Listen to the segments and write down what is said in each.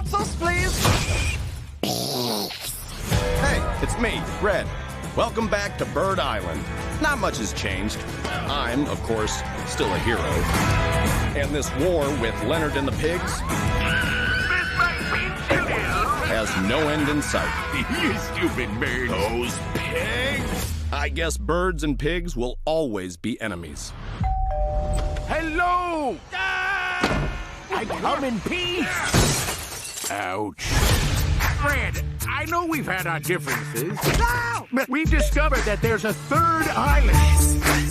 pretzels, please? Hey, it's me, Red. Welcome back to Bird Island. Not much has changed. I'm, of course, still a hero. And this war with Leonard and the pigs has no end in sight. You stupid birds. Those pigs. I guess birds and pigs will always be enemies. Hello! I come in peace. Ouch. Red, I know we've had our differences. No! But we've discovered that there's a third island.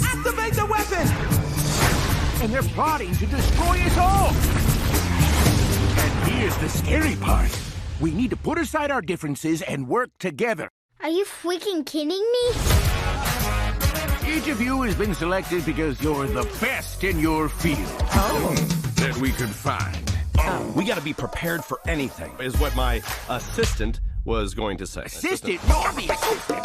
Activate the weapon! And they're plotting to destroy us all. And here's the scary part. We need to put aside our differences and work together. Are you freaking kidding me? Each of you has been selected because you're the best in your field. That we could find. We gotta be prepared for anything, is what my assistant was going to say. Assistant? No, I'm the assistant.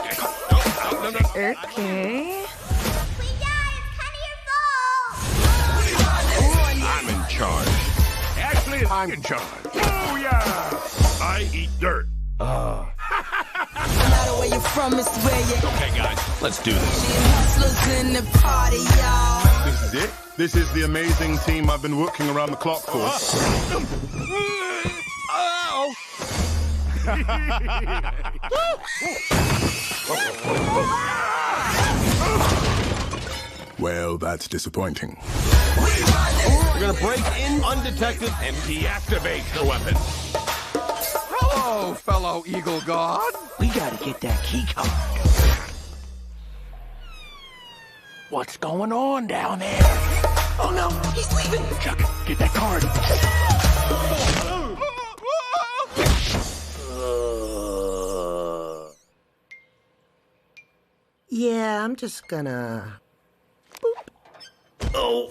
No. Okay. If we die, it's kind of your fault! I'm in charge. Actually, I'm in charge. Oh, yeah. I eat dirt. No matter where you're from, it's where you Okay, guys, let's do this. hustlers in the party, y'all. This is it. This is the amazing team I've been working around the clock for. Well, that's disappointing. We're gonna break in undetected and Deactivate the weapon. Hello, fellow Eagle God. We gotta get that key card. What's going on down there? Oh no, he's leaving. Chuck, get that card. Yeah, I'm just gonna... Oh.